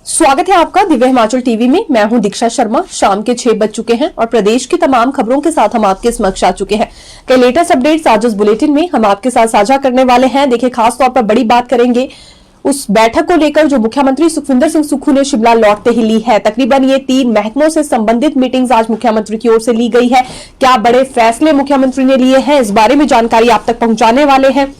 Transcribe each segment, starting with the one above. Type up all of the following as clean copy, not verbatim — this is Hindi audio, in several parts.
स्वागत है आपका दिव्य हिमाचल टीवी में। मैं हूं दीक्षा शर्मा। शाम के 6 बज चुके हैं और प्रदेश की तमाम खबरों के साथ हम आपके समक्ष आ चुके हैं। कई लेटेस्ट अपडेट्स आज इस बुलेटिन में हम आपके साथ साझा करने वाले हैं। देखिए, खास तौर पर बड़ी बात करेंगे उस बैठक को लेकर जो मुख्यमंत्री सुखविंदर सिंह सुक्खू ने शिमला लौटते ही ली है। तकरीबन ये 3 महकमों से संबंधित मीटिंग्स आज मुख्यमंत्री की ओर से ली गई है। क्या बड़े फैसले मुख्यमंत्री ने लिए हैं, इस बारे में जानकारी आप तक पहुंचाने वाले हैं।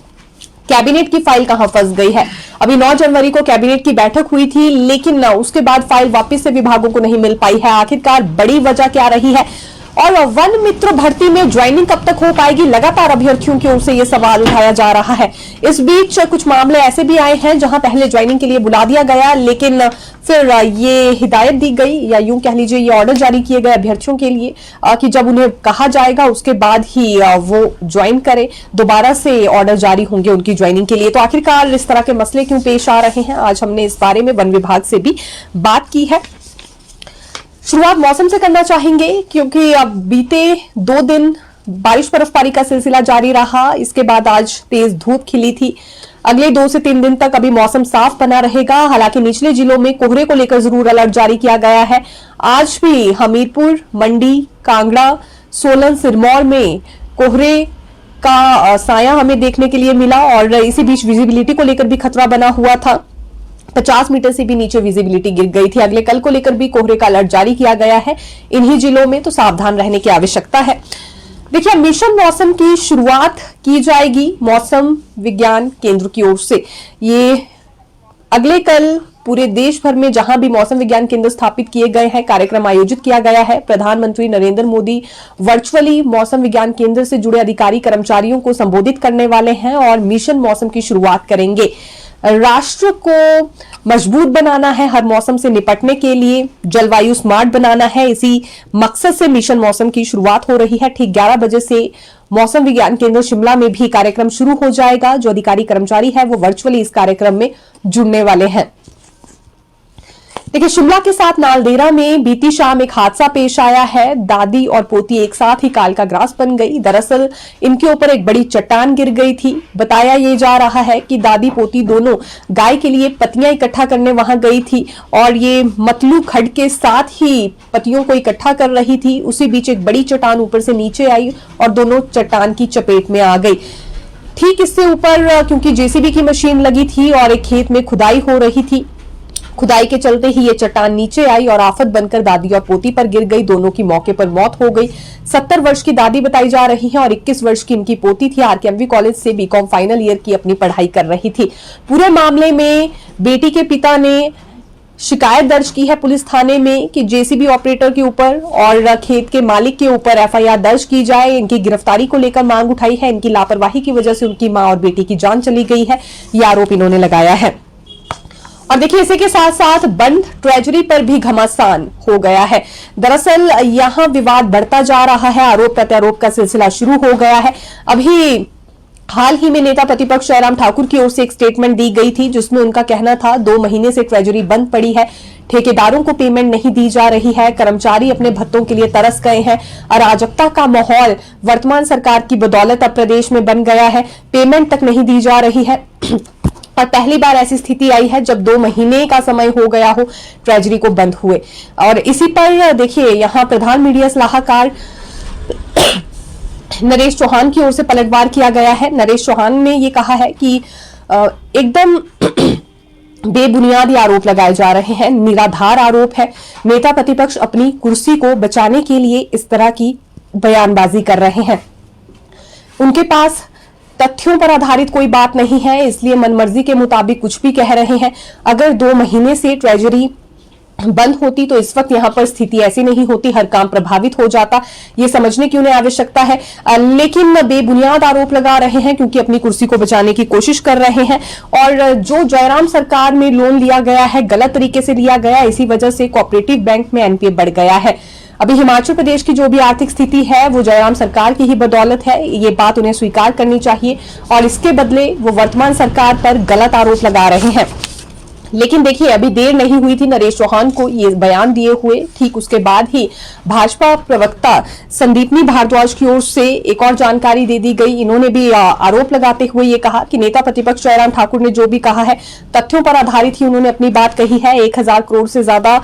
कैबिनेट की फाइल कहां फंस गई है। अभी 9 जनवरी को कैबिनेट की बैठक हुई थी, लेकिन उसके बाद फाइल वापस से विभागों को नहीं मिल पाई है। आखिरकार बड़ी वजह क्या रही है और वन मित्र भर्ती में ज्वाइनिंग कब तक हो पाएगी, लगातार अभ्यर्थियों की ओर से यह सवाल उठाया जा रहा है। इस बीच कुछ मामले ऐसे भी आए हैं जहां पहले ज्वाइनिंग के लिए बुला दिया गया, लेकिन फिर ये हिदायत दी गई या यूं कह लीजिए ये ऑर्डर जारी किए गए अभ्यर्थियों के लिए कि जब उन्हें कहा जाएगा उसके बाद ही वो ज्वाइन करें। दोबारा से ऑर्डर जारी होंगे उनकी ज्वाइनिंग के लिए। तो आखिरकार इस तरह के मसले क्यों पेश आ रहे हैं, आज हमने इस बारे में वन विभाग से भी बात की है। शुरुआत मौसम से करना चाहेंगे क्योंकि अब बीते 2 दिन बारिश बर्फबारी का सिलसिला जारी रहा। इसके बाद आज तेज धूप खिली थी। अगले 2 से 3 दिन तक अभी मौसम साफ बना रहेगा। हालांकि निचले जिलों में कोहरे को लेकर जरूर अलर्ट जारी किया गया है। आज भी हमीरपुर, मंडी, कांगड़ा, सोलन, सिरमौर में कोहरे का साया हमें देखने के लिए मिला और इसी बीच विजिबिलिटी को लेकर भी खतरा बना हुआ था। 50 मीटर से भी नीचे विजिबिलिटी गिर गई थी। अगले कल को लेकर भी कोहरे का अलर्ट जारी किया गया है इन्हीं जिलों में, तो सावधान रहने की आवश्यकता है। देखिए, मिशन मौसम की शुरुआत की जाएगी मौसम विज्ञान केंद्र की ओर से। ये अगले कल पूरे देश भर में जहां भी मौसम विज्ञान केंद्र स्थापित किए गए हैं, कार्यक्रम आयोजित किया गया है। प्रधानमंत्री नरेंद्र मोदी वर्चुअली मौसम विज्ञान केंद्र से जुड़े अधिकारी कर्मचारियों को संबोधित करने वाले हैं और मिशन मौसम की शुरुआत करेंगे। राष्ट्र को मजबूत बनाना है, हर मौसम से निपटने के लिए जलवायु स्मार्ट बनाना है, इसी मकसद से मिशन मौसम की शुरुआत हो रही है। ठीक 11 बजे से मौसम विज्ञान केंद्र शिमला में भी कार्यक्रम शुरू हो जाएगा। जो अधिकारी कर्मचारी है वो वर्चुअली इस कार्यक्रम में जुड़ने वाले हैं। देखिए, शिमला के साथ नालदेहरा में बीती शाम एक हादसा पेश आया है। दादी और पोती एक साथ ही काल का ग्रास बन गई। दरअसल इनके ऊपर एक बड़ी चट्टान गिर गई थी। बताया ये जा रहा है कि दादी पोती दोनों गाय के लिए पत्तियां इकट्ठा करने वहां गई थी और ये मतलू खड्ड के साथ ही पत्तियों को इकट्ठा कर रही थी। उसी बीच एक बड़ी चट्टान ऊपर से नीचे आई और दोनों चट्टान की चपेट में आ गई। ठीक इससे ऊपर क्योंकि जेसीबी की मशीन लगी थी और एक खेत में खुदाई हो रही थी, खुदाई के चलते ही ये चट्टान नीचे आई और आफत बनकर दादी और पोती पर गिर गई। दोनों की मौके पर मौत हो गई। 70 वर्ष की दादी बताई जा रही है और 21 वर्ष की इनकी पोती थी। आरकेएमवी कॉलेज से बीकॉम फाइनल ईयर की अपनी पढ़ाई कर रही थी। पूरे मामले में बेटी के पिता ने शिकायत दर्ज की है पुलिस थाने में कि जेसीबी ऑपरेटर के ऊपर और खेत के मालिक के ऊपर एफआईआर दर्ज की जाए। इनकी गिरफ्तारी को लेकर मांग उठाई है। इनकी लापरवाही की वजह से उनकी मां और बेटी की जान चली गई है, यह आरोप इन्होंने लगाया है। और देखिए, इसी के साथ साथ बंद ट्रेजरी पर भी घमासान हो गया है। दरअसल यहां विवाद बढ़ता जा रहा है। आरोप प्रत्यारोप का सिलसिला शुरू हो गया है। अभी हाल ही में नेता प्रतिपक्ष जयराम ठाकुर की ओर से एक स्टेटमेंट दी गई थी जिसमें उनका कहना था 2 महीने से ट्रेजरी बंद पड़ी है, ठेकेदारों को पेमेंट नहीं दी जा रही है, कर्मचारी अपने भत्तों के लिए तरस गए हैं। अराजकता का माहौल वर्तमान सरकार की बदौलत अब प्रदेश में बन गया है। पेमेंट तक नहीं दी जा रही है और पहली बार ऐसी स्थिति आई है जब 2 महीने का समय हो गया हो ट्रेजरी को बंद हुए। और इसी पर देखिए, यहां प्रधान मीडिया सलाहकार नरेश चौहान की ओर से पलटवार किया गया है। नरेश चौहान ने यह कहा है कि एकदम बेबुनियादी आरोप लगाए जा रहे हैं, निराधार आरोप है। नेता प्रतिपक्ष अपनी कुर्सी को बचाने के लिए इस तरह की बयानबाजी कर रहे हैं। उनके पास तथ्यों पर आधारित कोई बात नहीं है, इसलिए मनमर्जी के मुताबिक कुछ भी कह रहे हैं। अगर 2 महीने से ट्रेजरी बंद होती तो इस वक्त यहां पर स्थिति ऐसी नहीं होती, हर काम प्रभावित हो जाता। ये समझने की उन्हें आवश्यकता है, लेकिन बेबुनियाद आरोप लगा रहे हैं क्योंकि अपनी कुर्सी को बचाने की कोशिश कर रहे हैं। और जो जयराम सरकार में लोन लिया गया है गलत तरीके से लिया गया, इसी वजह से कोऑपरेटिव बैंक में एनपीए बढ़ गया है। अभी हिमाचल प्रदेश की जो भी आर्थिक स्थिति है वो जयराम सरकार की ही बदौलत है, ये बात उन्हें स्वीकार करनी चाहिए और इसके बदले वो वर्तमान सरकार पर गलत आरोप लगा रहे हैं। लेकिन देखिए अभी देर नहीं हुई थी नरेश चौहान को ये बयान दिए हुए, ठीक उसके बाद ही भाजपा प्रवक्ता संदीपनी भारद्वाज की ओर से एक और जानकारी दे दी गई। इन्होंने भी आरोप लगाते हुए ये कहा कि नेता प्रतिपक्ष जयराम ठाकुर ने जो भी कहा है तथ्यों पर आधारित ही उन्होंने अपनी बात कही है। 1000 करोड़ से ज्यादा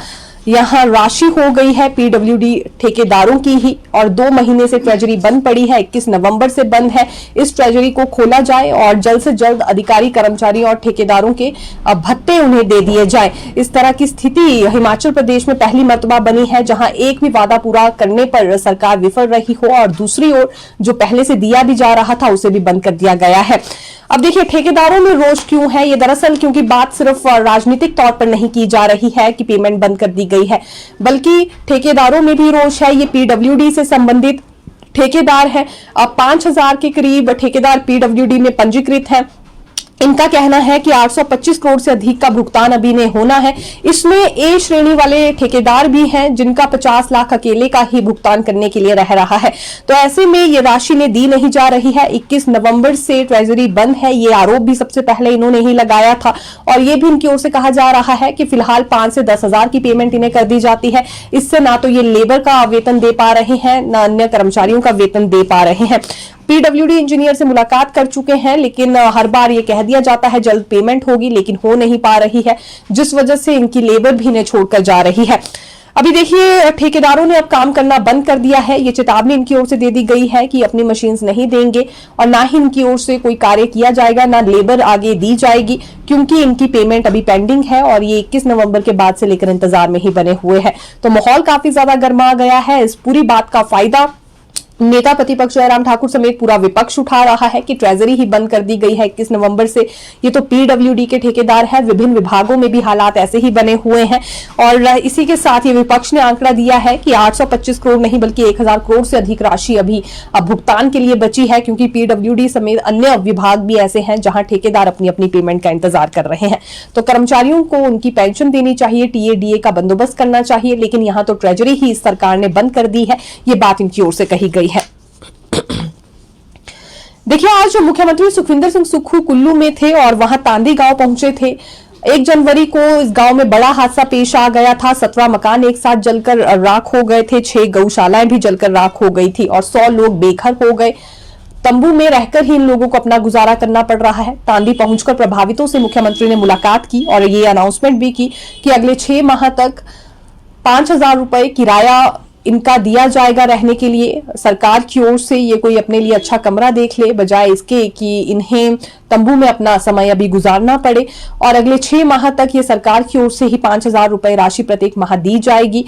यहाँ राशि हो गई है पीडब्ल्यूडी ठेकेदारों की ही, और 2 महीने से ट्रेजरी बंद पड़ी है, 21 नवंबर से बंद है। इस ट्रेजरी को खोला जाए और जल्द से जल्द अधिकारी, कर्मचारी और ठेकेदारों के भत्ते उन्हें दे दिए जाए। इस तरह की स्थिति हिमाचल प्रदेश में पहली मर्तबा बनी है जहां एक भी वादा पूरा करने पर सरकार विफल रही हो और दूसरी ओर जो पहले से दिया भी जा रहा था उसे भी बंद कर दिया गया है। अब देखिए ठेकेदारों में रोष क्यों है, ये दरअसल क्योंकि बात सिर्फ राजनीतिक तौर पर नहीं की जा रही है कि पेमेंट बंद कर दी गई है, बल्कि ठेकेदारों में भी रोष है। ये पीडब्ल्यूडी से संबंधित ठेकेदार है। अब 5000 के करीब ठेकेदार पीडब्ल्यूडी में पंजीकृत है। इनका कहना है कि 825 करोड़ से अधिक का भुगतान अभी नहीं होना है। इसमें ए श्रेणी वाले ठेकेदार भी हैं जिनका 50 लाख अकेले का ही भुगतान करने के लिए रह रहा है। तो ऐसे में ये राशि ने दी नहीं जा रही है। 21 नवंबर से ट्रेजरी बंद है, ये आरोप भी सबसे पहले इन्होंने ही लगाया था और ये भी इनकी ओर से कहा जा रहा है कि फिलहाल 5 से 10 हजार की पेमेंट इन्हें कर दी जाती है। इससे ना तो ये लेबर का वेतन दे पा रहे हैं, ना अन्य कर्मचारियों का वेतन दे पा रहे हैं। पीडब्ल्यूडी इंजीनियर से मुलाकात कर चुके हैं, लेकिन हर बार ये कह दिया जाता है जल्द पेमेंट होगी, लेकिन हो नहीं पा रही है, जिस वजह से इनकी लेबर भी इन्हें छोड़कर जा रही है। अभी देखिए ठेकेदारों ने अब काम करना बंद कर दिया है। ये चेतावनी इनकी ओर से दे दी गई है कि अपनी मशीन्स नहीं देंगे और ना ही इनकी ओर से कोई कार्य किया जाएगा, ना लेबर आगे दी जाएगी, क्योंकि इनकी पेमेंट अभी पेंडिंग है और ये 21 नवंबर के बाद से लेकर इंतजार में ही बने हुए हैं। तो माहौल काफी ज्यादा गर्मा गया है। इस पूरी बात का फायदा नेता प्रतिपक्ष जयराम ठाकुर समेत पूरा विपक्ष उठा रहा है कि ट्रेजरी ही बंद कर दी गई है 21 नवंबर से। ये तो पीडब्ल्यूडी के ठेकेदार है, विभिन्न विभागों में भी हालात ऐसे ही बने हुए हैं। और इसी के साथ ये विपक्ष ने आंकड़ा दिया है कि 825 करोड़ नहीं बल्कि 1000 करोड़ से अधिक राशि अभी भुगतान के लिए बची है, क्योंकि पीडब्ल्यूडी समेत अन्य विभाग भी ऐसे हैं जहां ठेकेदार अपनी अपनी पेमेंट का इंतजार कर रहे हैं। तो कर्मचारियों को उनकी पेंशन देनी चाहिए, टीएडीए का बंदोबस्त करना चाहिए, लेकिन यहां तो ट्रेजरी ही इस सरकार ने बंद कर दी है। ये बात इनकी ओर से कही गई है। देखिए आज मुख्यमंत्री सुखविंदर सिंह सुक्खू कुल्लू में थे और वहां तांदी गांव पहुंचे थे। 1 जनवरी को इस गांव में बड़ा हादसा पेश आ गया था। 17 मकान एक साथ जलकर राख हो गए थे, 6 गौशालाएं भी जलकर राख हो गई थी और 100 लोग बेघर हो गए। तंबू में रहकर ही इन लोगों को अपना गुजारा करना पड़ रहा है। तांदी पहुंचकर प्रभावितों से मुख्यमंत्री ने मुलाकात की और ये अनाउंसमेंट भी की कि अगले 6 माह तक 5000 रुपए किराया इनका दिया जाएगा रहने के लिए। सरकार की ओर से ये कोई अपने लिए अच्छा कमरा देख ले, बजाय इसके कि इन्हें तंबू में अपना समय अभी गुजारना पड़े। और अगले 6 माह तक ये सरकार की ओर से ही 5000 रुपए राशि प्रत्येक माह दी जाएगी।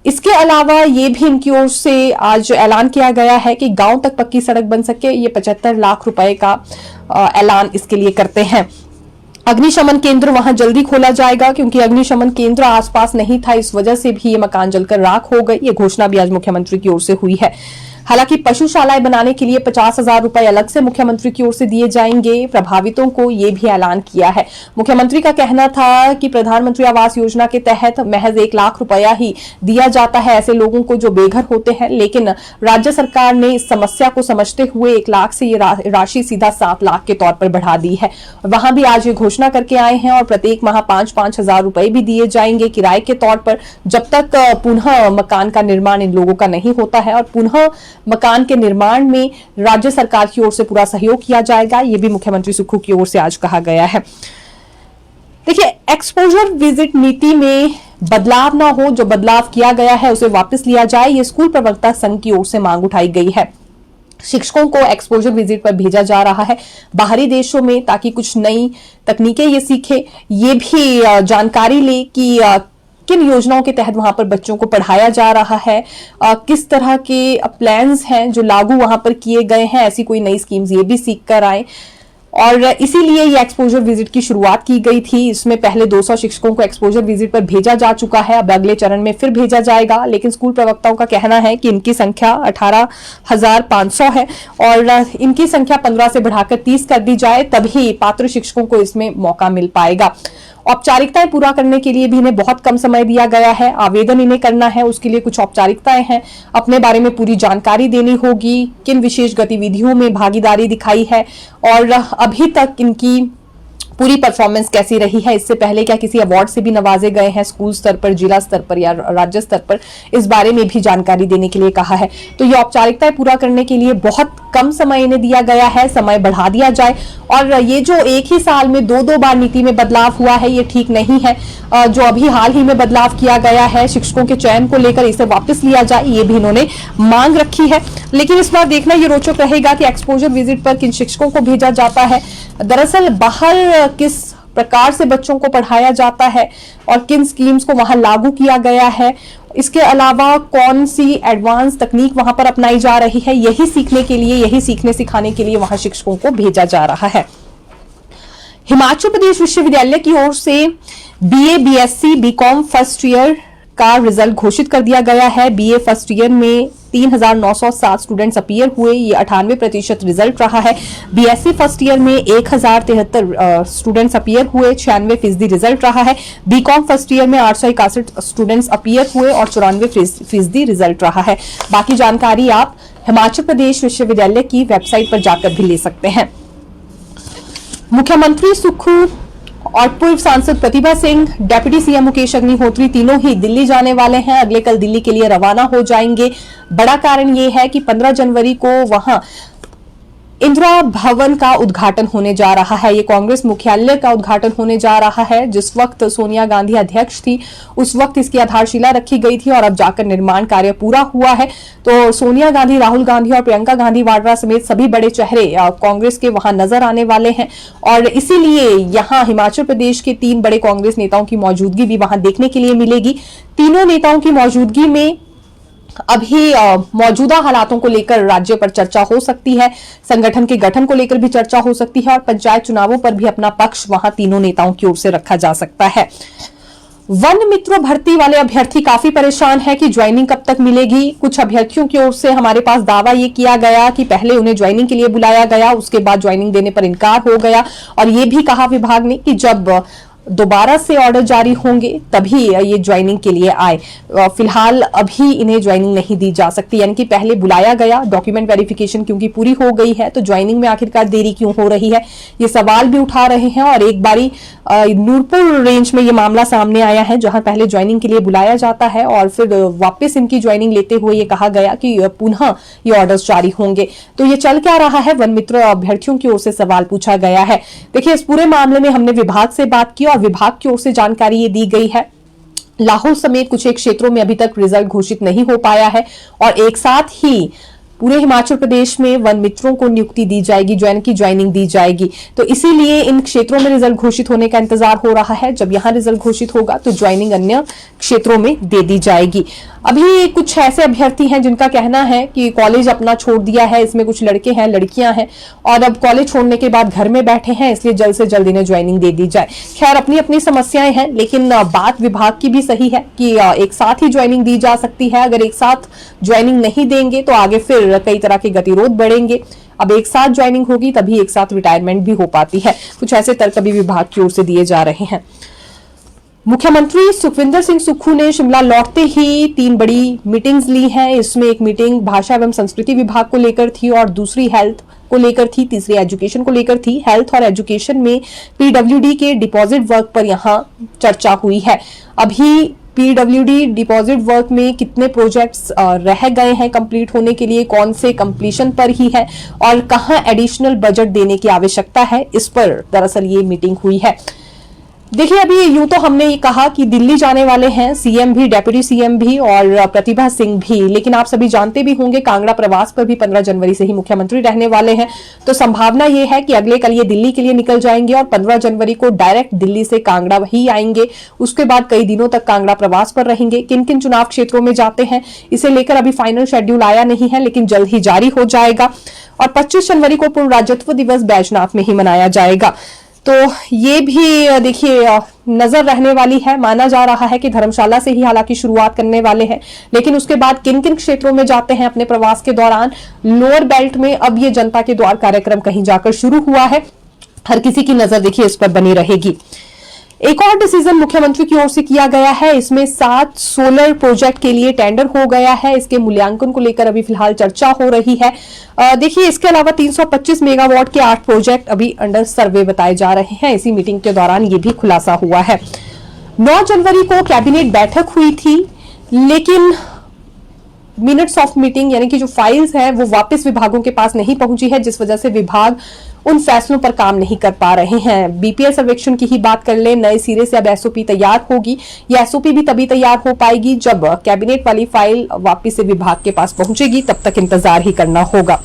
इसके अलावा ये भी इनकी ओर से आज ऐलान किया गया है कि गांव तक पक्की सड़क बन सके। ये 75 लाख रुपए का ऐलान इसके लिए करते हैं। अग्निशमन केंद्र वहां जल्दी खोला जाएगा, क्योंकि अग्निशमन केंद्र आसपास नहीं था, इस वजह से भी ये मकान जलकर राख हो गए। ये घोषणा भी आज मुख्यमंत्री की ओर से हुई है। हालांकि पशुशालाएं बनाने के लिए 50,000 रुपए अलग से मुख्यमंत्री की ओर से दिए जाएंगे। प्रभावितों को ये भी ऐलान किया है। मुख्यमंत्री का कहना था कि प्रधानमंत्री आवास योजना के तहत महज 1 लाख रुपया ही दिया जाता है ऐसे लोगों को जो बेघर होते हैं, लेकिन राज्य सरकार ने इस समस्या को समझते हुए 1 लाख से ये राशि सीधा 7 लाख के तौर पर बढ़ा दी है। वहां भी आज ये घोषणा करके आए हैं और प्रत्येक माह 5-5 हजार रुपए भी दिए जाएंगे किराए के तौर पर, जब तक पुनः मकान का निर्माण इन लोगों का नहीं होता है। और पुनः मकान के निर्माण में राज्य सरकार की ओर से पूरा सहयोग किया जाएगा, ये भी मुख्यमंत्री सुक्खू की ओर से आज कहा गया है। देखिए एक्सपोजर विजिट नीति में बदलाव ना हो, जो बदलाव किया गया है उसे वापस लिया जाए, ये स्कूल प्रवक्ता संघ की ओर से मांग उठाई गई है। शिक्षकों को एक्सपोजर विजिट पर भेजा जा रहा है बाहरी देशों में, ताकि कुछ नई तकनीकें ये सीखे, ये भी जानकारी ले कि किन योजनाओं के तहत वहां पर बच्चों को पढ़ाया जा रहा है, किस तरह के प्लान्स हैं जो लागू वहां पर किए गए हैं, ऐसी कोई नई स्कीम्स ये भी सीख कर आए। और इसीलिए ये एक्सपोजर विजिट की शुरुआत की गई थी। इसमें पहले 200 शिक्षकों को एक्सपोजर विजिट पर भेजा जा चुका है, अब अगले चरण में फिर भेजा जाएगा। लेकिन स्कूल प्रवक्ताओं का कहना है कि इनकी संख्या 18,500 है और इनकी संख्या 15 से बढ़ाकर 30 कर दी जाए, तभी पात्र शिक्षकों को इसमें मौका मिल पाएगा। औपचारिकताएं पूरा करने के लिए भी इन्हें बहुत कम समय दिया गया है। आवेदन इन्हें करना है, उसके लिए कुछ औपचारिकताएं हैं, अपने बारे में पूरी जानकारी देनी होगी, किन विशेष गतिविधियों में भागीदारी दिखाई है और अभी तक इनकी पूरी परफॉर्मेंस कैसी रही है, इससे पहले क्या किसी अवार्ड से भी नवाजे गए हैं स्कूल स्तर पर, जिला स्तर पर या राज्य स्तर पर, इस बारे में भी जानकारी देने के लिए कहा है। तो ये औपचारिकताएं पूरा करने के लिए बहुत कम समय इन्हें दिया गया है, समय बढ़ा दिया जाए। और ये जो एक ही साल में दो बार नीति में बदलाव हुआ है, ये ठीक नहीं है। जो अभी हाल ही में बदलाव किया गया है शिक्षकों के चयन को लेकर, इसे वापस लिया जाए, ये भी इन्होंने मांग रखी है। लेकिन इस बार देखना ये रोचक रहेगा कि एक्सपोजर विजिट पर किन शिक्षकों को भेजा जाता है, दरअसल बाहर किस प्रकार से बच्चों को पढ़ाया जाता है और किन स्कीम्स को वहां लागू किया गया है, इसके अलावा कौन सी एडवांस तकनीक वहां पर अपनाई जा रही है, यही सीखने के लिए, यही सीखने सिखाने के लिए वहां शिक्षकों को भेजा जा रहा है। हिमाचल प्रदेश विश्वविद्यालय की ओर से BA, BSc, BCom first year का रिजल्ट घोषित कर दिया गया है। बीए फर्स्ट ईयर में 3,907 स्टूडेंट्स अपीयर हुए, ये 98% रिजल्ट रहा है। बीएससी फर्स्ट ईयर में 1,073 स्टूडेंट्स अपीयर हुए, 96% रिजल्ट रहा है। बीकॉम फर्स्ट ईयर में 861 स्टूडेंट्स अपीयर हुए और 94% रिजल्ट रहा है। बाकी जानकारी आप हिमाचल प्रदेश विश्वविद्यालय की वेबसाइट पर जाकर भी ले सकते हैं। मुख्यमंत्री सुक्खू और पूर्व सांसद प्रतिभा सिंह, डेप्यूटी सीएम मुकेश अग्निहोत्री तीनों ही दिल्ली जाने वाले हैं। अगले कल दिल्ली के लिए रवाना हो जाएंगे। बड़ा कारण यह है कि 15 जनवरी को वहां इंदिरा भवन का उद्घाटन होने जा रहा है। ये कांग्रेस मुख्यालय का उद्घाटन होने जा रहा है। जिस वक्त सोनिया गांधी अध्यक्ष थी, उस वक्त इसकी आधारशिला रखी गई थी और अब जाकर निर्माण कार्य पूरा हुआ है। तो सोनिया गांधी, राहुल गांधी और प्रियंका गांधी वाड्रा समेत सभी बड़े चेहरे कांग्रेस के वहां नजर आने वाले हैं और इसीलिए यहां हिमाचल प्रदेश के 3 बड़े कांग्रेस नेताओं की मौजूदगी भी वहां देखने के लिए मिलेगी। तीनों नेताओं की मौजूदगी में अभी मौजूदा हालातों को लेकर राज्य पर चर्चा हो सकती है, संगठन के गठन को लेकर भी चर्चा हो सकती है और पंचायत चुनावों पर भी अपना पक्ष वहां तीनों नेताओं की ओर से रखा जा सकता है। वन मित्र भर्ती वाले अभ्यर्थी काफी परेशान है कि ज्वाइनिंग कब तक मिलेगी। कुछ अभ्यर्थियों की ओर से हमारे पास दावा ये किया गया कि पहले उन्हें ज्वाइनिंग के लिए बुलाया गया, उसके बाद ज्वाइनिंग देने पर इनकार हो गया और ये भी कहा विभाग ने कि जब दोबारा से ऑर्डर जारी होंगे तभी ये ज्वाइनिंग के लिए आए। फिलहाल अभी इन्हें ज्वाइनिंग नहीं दी जा सकती, यानी कि पहले बुलाया गया, डॉक्यूमेंट वेरिफिकेशन क्योंकि पूरी हो गई है तो ज्वाइनिंग में आखिरकार देरी क्यों हो रही है, ये सवाल भी उठा रहे हैं। और एक बारी नूरपुर रेंज में ये मामला सामने आया है जहां पहले ज्वाइनिंग के लिए बुलाया जाता है और फिर वापस इनकी ज्वाइनिंग लेते हुए ये कहा गया कि पुनः ये ऑर्डर्स जारी होंगे। तो ये चल क्या रहा है, वन मित्र अभ्यर्थियों की ओर से सवाल पूछा गया है। देखिए, इस पूरे मामले में हमने विभाग से बात की और विभाग की ओर से जानकारी ये दी गई है, लाहौल समेत कुछ एक क्षेत्रों में अभी तक रिजल्ट घोषित नहीं हो पाया है और एक साथ ही पूरे हिमाचल प्रदेश में वन मित्रों को नियुक्ति दी जाएगी, ज्वाइनिंग दी जाएगी। तो इसीलिए इन क्षेत्रों में रिजल्ट घोषित होने का इंतजार हो रहा है। जब यहां रिजल्ट घोषित होगा तो ज्वाइनिंग अन्य क्षेत्रों में दे दी जाएगी। अभी कुछ ऐसे अभ्यर्थी हैं जिनका कहना है कि कॉलेज अपना छोड़ दिया है, इसमें कुछ लड़के हैं, लड़कियां हैं और अब कॉलेज छोड़ने के बाद घर में बैठे हैं, इसलिए जल्द से जल्द इन्हें ज्वाइनिंग दे दी जाए। खैर, अपनी अपनी समस्याएं हैं, लेकिन बात विभाग की भी सही है कि एक साथ ही ज्वाइनिंग दी जा सकती है। अगर एक साथ ज्वाइनिंग नहीं देंगे तो आगे फिर कई तरह के गतिरोध बढ़ेंगे। अब एक साथ ज्वाइनिंग होगी तभी एक साथ रिटायरमेंट भी हो पाती है। कुछ ऐसे तर्क भी विभाग की ओर से दिए जा रहे हैं। मुख्यमंत्री सुखविंदर सिंह सुक्खू ने शिमला लौटते ही 3 बड़ी मीटिंग्स ली हैं। इसमें एक मीटिंग भाषा एवं संस्कृति विभाग को लेकर थी और दूसरी हेल्थ को लेकर थी, तीसरी एजुकेशन को लेकर थी। हेल्थ और एजुकेशन में पीडब्ल्यूडी के डिपॉजिट वर्क पर यहां चर्चा हुई है। अभी पीडब्ल्यूडी डिपॉजिट वर्क में कितने प्रोजेक्ट्स रह गए हैं कंप्लीट होने के लिए, कौन से कंप्लीशन पर ही है और कहां एडिशनल बजट देने की आवश्यकता है, इस पर दरअसल ये मीटिंग हुई है। देखिए, अभी यूं तो हमने ये कहा कि दिल्ली जाने वाले हैं सीएम भी, डेप्यूटी सीएम भी और प्रतिभा सिंह भी, लेकिन आप सभी जानते भी होंगे कांगड़ा प्रवास पर भी 15 जनवरी से ही मुख्यमंत्री रहने वाले हैं। तो संभावना ये है कि अगले कल ये दिल्ली के लिए निकल जाएंगे और 15 जनवरी को डायरेक्ट दिल्ली से कांगड़ा ही आएंगे। उसके बाद कई दिनों तक कांगड़ा प्रवास पर रहेंगे। किन किन चुनाव क्षेत्रों में जाते हैं इसे लेकर अभी फाइनल शेड्यूल आया नहीं है, लेकिन जल्द ही जारी हो जाएगा। और 25 जनवरी को पूर्ण राज्यत्व दिवस बैजनाथ में ही मनाया जाएगा। तो ये भी देखिए नजर रहने वाली है। माना जा रहा है कि धर्मशाला से ही हालांकि शुरुआत करने वाले हैं, लेकिन उसके बाद किन किन क्षेत्रों में जाते हैं अपने प्रवास के दौरान, लोअर बेल्ट में अब ये जनता के द्वार कार्यक्रम कहीं जाकर शुरू हुआ है। हर किसी की नजर देखिए इस पर बनी रहेगी। एक और डिसीजन मुख्यमंत्री की ओर से किया गया है। इसमें 7 सोलर प्रोजेक्ट के लिए टेंडर हो गया है। इसके मूल्यांकन को लेकर अभी फिलहाल चर्चा हो रही है। देखिए, इसके अलावा 325 मेगावाट के 8 प्रोजेक्ट अभी अंडर सर्वे बताए जा रहे हैं। इसी मीटिंग के दौरान ये भी खुलासा हुआ है। 9 जनवरी को कैबिनेट बैठक हुई थी, लेकिन मिनट्स ऑफ मीटिंग यानी कि जो फाइल्स हैं वो वापस विभागों के पास नहीं पहुंची है, जिस वजह से विभाग उन फैसलों पर काम नहीं कर पा रहे हैं। बीपीएल सर्वेक्षण की ही बात कर ले, नए सिरे से अब एसओपी तैयार होगी। यह एसओपी भी तभी तैयार हो पाएगी जब कैबिनेट वाली फाइल वापस से विभाग के पास पहुंचेगी। तब तक इंतजार ही करना होगा।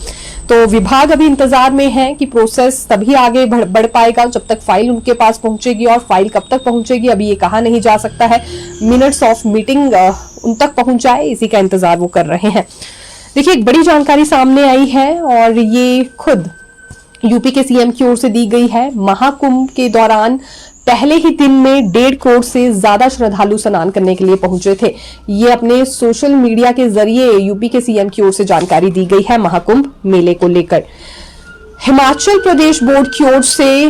तो विभाग अभी इंतजार में है कि प्रोसेस तभी आगे बढ़ पाएगा जब तक फाइल उनके पास पहुंचेगी, और फाइल कब तक पहुंचेगी अभी ये कहा नहीं जा सकता है। मिनट्स ऑफ मीटिंग उन तक पहुंच जाए, इसी का इंतजार वो कर रहे हैं। देखिए, एक बड़ी जानकारी सामने आई है और ये खुद यूपी के सीएम की ओर से दी गई है। महाकुंभ के दौरान पहले ही दिन में 1.5 करोड़ से ज्यादा श्रद्धालु स्नान करने के लिए पहुंचे थे। ये अपने सोशल मीडिया के जरिए यूपी के सीएम की ओर से जानकारी दी गई है महाकुंभ मेले को लेकर। हिमाचल प्रदेश बोर्ड की ओर से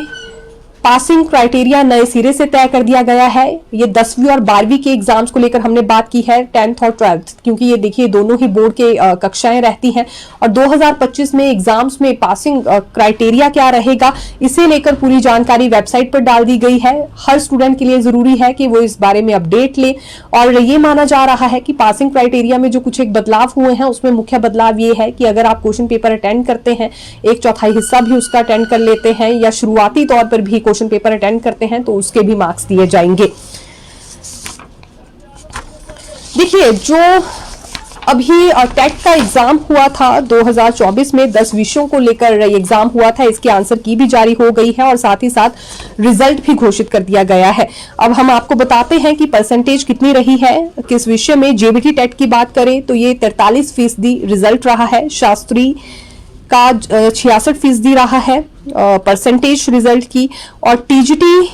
पासिंग क्राइटेरिया नए सिरे से तय कर दिया गया है। ये 10वीं और 12वीं के एग्जाम्स को लेकर हमने बात की है, 10th और 12th, क्योंकि ये देखिए दोनों ही बोर्ड के कक्षाएं रहती हैं। और 2025 में एग्जाम्स में पासिंग क्राइटेरिया क्या रहेगा, इसे लेकर पूरी जानकारी वेबसाइट पर डाल दी गई है। हर स्टूडेंट के लिए जरूरी है कि वो इस बारे में अपडेट ले। और ये माना जा रहा है कि पासिंग क्राइटेरिया में जो कुछ एक बदलाव हुए हैं, उसमें मुख्य बदलाव ये है कि अगर आप क्वेश्चन पेपर अटेंड करते हैं, 1/4 हिस्सा भी उसका अटेंड कर लेते हैं, या शुरुआती तौर पर भी क्वेश्चन पेपर अटेंड करते हैं, तो उसके भी मार्क्स दिए जाएंगे। देखिए, जो अभी टेट का एग्जाम हुआ था 2024 में, 10 विषयों को लेकर एग्जाम हुआ था, इसकी आंसर की भी जारी हो गई है और साथ ही साथ रिजल्ट भी घोषित कर दिया गया है। अब हम आपको बताते हैं कि परसेंटेज कितनी रही है किस विषय में। जेबीटी टेट की बात करें तो ये 43% रिजल्ट रहा है। शास्त्री का 66% रहा है परसेंटेज रिजल्ट की, और टीजीटी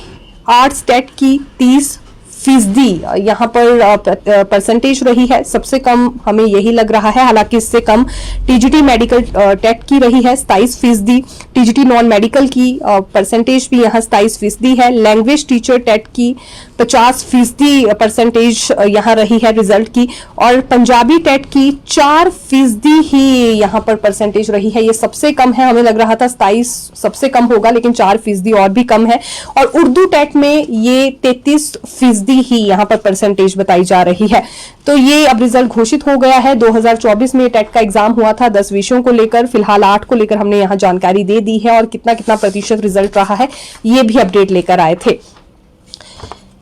आर्ट्स टेट की 30% यहाँ पर परसेंटेज रही है। सबसे कम हमें यही लग रहा है, हालांकि इससे कम टीजीटी मेडिकल टेट की रही है 27%। टीजीटी नॉन मेडिकल की परसेंटेज भी यहाँ 27% है। लैंग्वेज टीचर टेट की 50% परसेंटेज यहाँ रही है रिजल्ट की, और पंजाबी टेट की 4% ही यहाँ पर परसेंटेज रही है। ये सबसे कम है, हमें लग रहा था 27 सबसे कम होगा, लेकिन 4% और भी कम है। और उर्दू टेट में ये 33% ही यहाँ पर परसेंटेज बताई जा रही है। तो ये अब रिजल्ट घोषित हो गया है। 2024 में टेट का एग्जाम हुआ था 10 विषयों को लेकर, फिलहाल 8 को लेकर हमने यहाँ जानकारी दे दी है, और कितना प्रतिशत रिजल्ट रहा है ये भी अपडेट लेकर आए थे।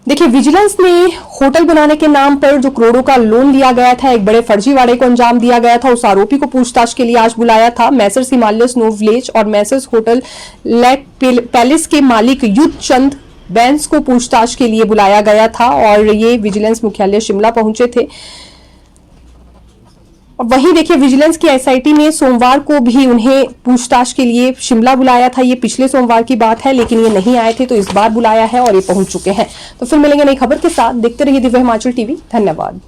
देखिए, विजिलेंस ने होटल बनाने के नाम पर जो करोड़ों का लोन लिया गया था, एक बड़े फर्जीवाड़े को अंजाम दिया गया था, उस आरोपी को पूछताछ के लिए आज बुलाया था। मैसर्स हिमालय स्नो विलेज और मैसर्स होटल लेक पैलेस के मालिक युद्ध चंद बैंस को पूछताछ के लिए बुलाया गया था, और ये विजिलेंस मुख्यालय शिमला पहुंचे थे। और वहीं देखिए, विजिलेंस की एसआईटी ने सोमवार को भी उन्हें पूछताछ के लिए शिमला बुलाया था। ये पिछले सोमवार की बात है, लेकिन ये नहीं आए थे, तो इस बार बुलाया है और ये पहुंच चुके हैं। तो फिर मिलेंगे नई खबर के साथ। देखते रहिए दिव्य हिमाचल टीवी। धन्यवाद।